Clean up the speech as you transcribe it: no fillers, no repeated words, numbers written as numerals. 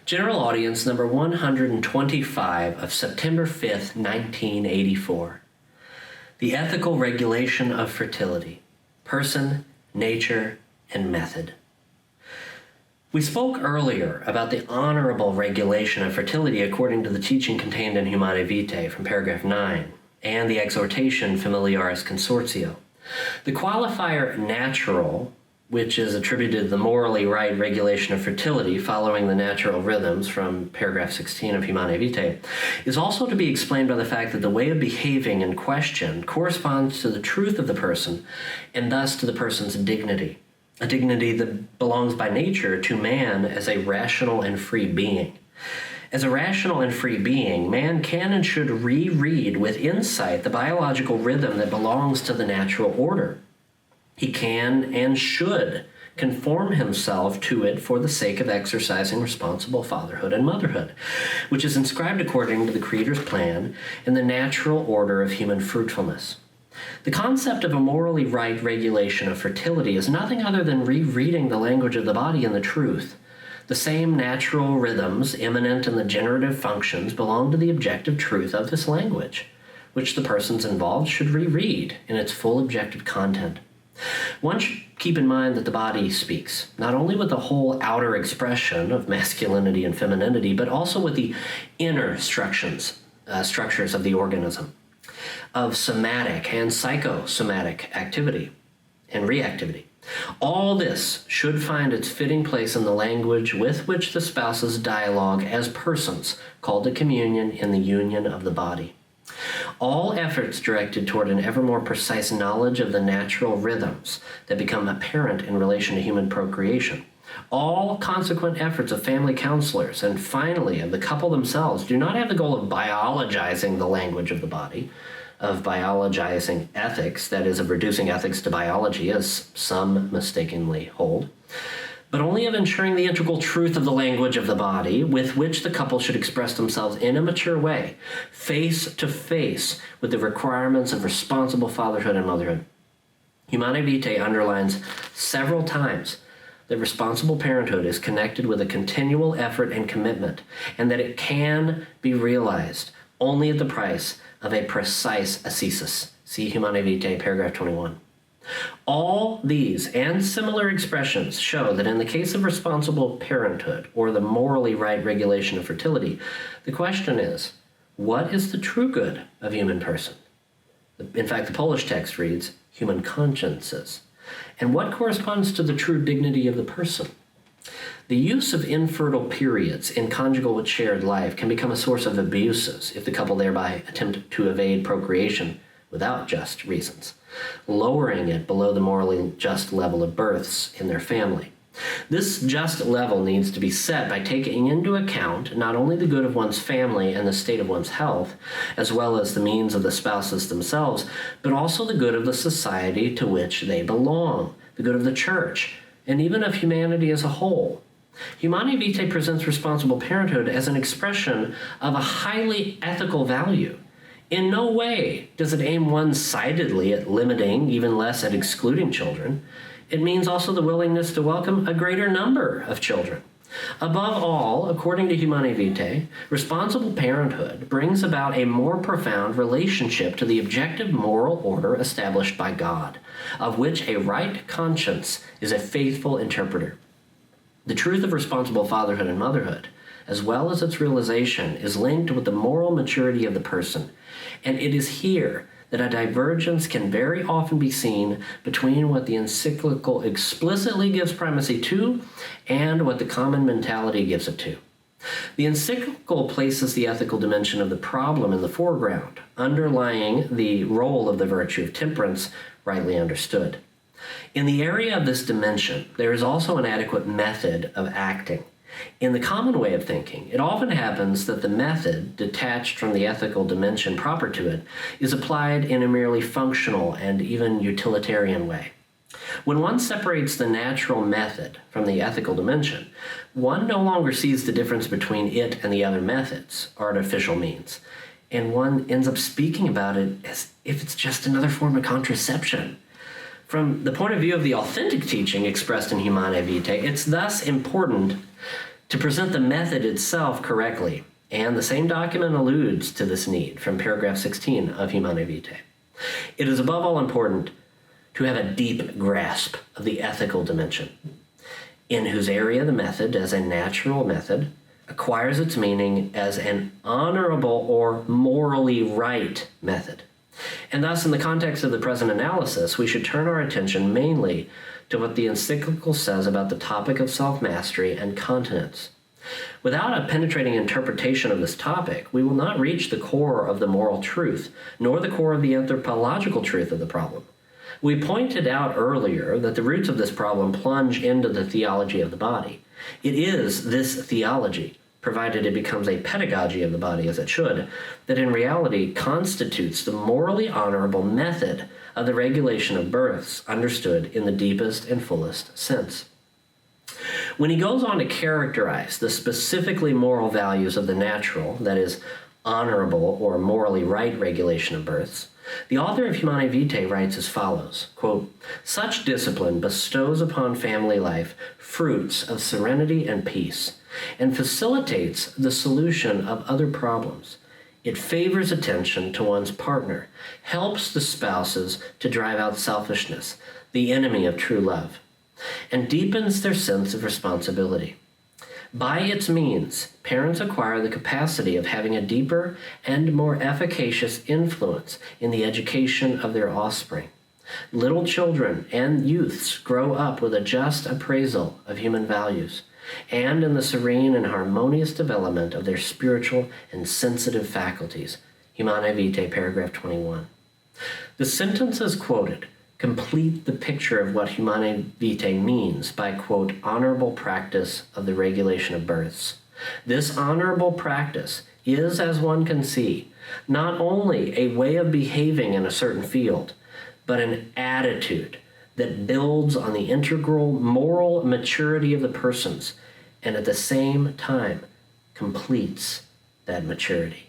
General audience number 125 of September 5th, 1984. The ethical regulation of fertility, person, nature, and method. We spoke earlier about the honorable regulation of fertility according to the teaching contained in Humanae Vitae from paragraph 9 and the exhortation Familiaris Consortio. The qualifier natural, which is attributed to the morally right regulation of fertility following the natural rhythms from paragraph 16 of Humanae Vitae, is also to be explained by the fact that the way of behaving in question corresponds to the truth of the person and thus to the person's dignity, a dignity that belongs by nature to man as a rational and free being. As a rational and free being, man can and should reread with insight the biological rhythm that belongs to the natural order. He can and should conform himself to it for the sake of exercising responsible fatherhood and motherhood, which is inscribed according to the Creator's plan in the natural order of human fruitfulness. The concept of a morally right regulation of fertility is nothing other than rereading the language of the body and the truth. The same natural rhythms immanent in the generative functions belong to the objective truth of this language, which the persons involved should reread in its full objective content. One should keep in mind that the body speaks, not only with the whole outer expression of masculinity and femininity, but also with the inner structures of the organism, of somatic and psychosomatic activity and reactivity. All this should find its fitting place in the language with which the spouses dialogue as persons called to communion in the union of the body. All efforts directed toward an ever more precise knowledge of the natural rhythms that become apparent in relation to human procreation, all consequent efforts of family counselors, and finally of the couple themselves, do not have the goal of biologizing the language of the body, of biologizing ethics, that is, of reducing ethics to biology, as some mistakenly hold, but only of ensuring the integral truth of the language of the body with which the couple should express themselves in a mature way, face to face with the requirements of responsible fatherhood and motherhood. Humanae Vitae underlines several times that responsible parenthood is connected with a continual effort and commitment, and that it can be realized only at the price of a precise ascesis. See Humanae Vitae, paragraph 21. All these and similar expressions show that in the case of responsible parenthood, or the morally right regulation of fertility, the question is, what is the true good of human person? In fact, the Polish text reads, human consciences. And what corresponds to the true dignity of the person? The use of infertile periods in conjugal shared life can become a source of abuses if the couple thereby attempt to evade procreation without just reasons, lowering it below the morally just level of births in their family. This just level needs to be set by taking into account not only the good of one's family and the state of one's health, as well as the means of the spouses themselves, but also the good of the society to which they belong, the good of the church, and even of humanity as a whole. Humanae Vitae presents responsible parenthood as an expression of a highly ethical value. In no way does it aim one-sidedly at limiting, even less at excluding children. It means also the willingness to welcome a greater number of children. Above all, according to Humanae Vitae, responsible parenthood brings about a more profound relationship to the objective moral order established by God, of which a right conscience is a faithful interpreter. The truth of responsible fatherhood and motherhood, as well as its realization, is linked with the moral maturity of the person, and it is here that a divergence can very often be seen between what the encyclical explicitly gives primacy to and what the common mentality gives it to. The encyclical places the ethical dimension of the problem in the foreground, underlying the role of the virtue of temperance, rightly understood. In the area of this dimension, there is also an adequate method of acting. In the common way of thinking, it often happens that the method, detached from the ethical dimension proper to it, is applied in a merely functional and even utilitarian way. When one separates the natural method from the ethical dimension, one no longer sees the difference between it and the other methods, artificial means, and one ends up speaking about it as if it's just another form of contraception. From the point of view of the authentic teaching expressed in Humanae Vitae, it's thus important to present the method itself correctly, and the same document alludes to this need from paragraph 16 of Humanae Vitae. It is above all important to have a deep grasp of the ethical dimension, in whose area the method, as a natural method, acquires its meaning as an honorable or morally right method. And thus, in the context of the present analysis, we should turn our attention mainly to what the encyclical says about the topic of self-mastery and continence. Without a penetrating interpretation of this topic, we will not reach the core of the moral truth, nor the core of the anthropological truth of the problem. We pointed out earlier that the roots of this problem plunge into the theology of the body. It is this theology, provided it becomes a pedagogy of the body as it should, that in reality constitutes the morally honorable method of the regulation of births, understood in the deepest and fullest sense. When he goes on to characterize the specifically moral values of the natural, that is, honorable or morally right regulation of births, the author of Humanae Vitae writes as follows, quote, "Such discipline bestows upon family life fruits of serenity and peace, and facilitates the solution of other problems. It favors attention to one's partner, helps the spouses to drive out selfishness, the enemy of true love, and deepens their sense of responsibility. By its means, parents acquire the capacity of having a deeper and more efficacious influence in the education of their offspring. Little children and youths grow up with a just appraisal of human values, and in the serene and harmonious development of their spiritual and sensitive faculties." Humanae Vitae, paragraph 21. The sentences quoted complete the picture of what Humanae Vitae means by, quote, "honorable practice of the regulation of births." This honorable practice is, as one can see, not only a way of behaving in a certain field, but an attitude that builds on the integral moral maturity of the persons and at the same time completes that maturity.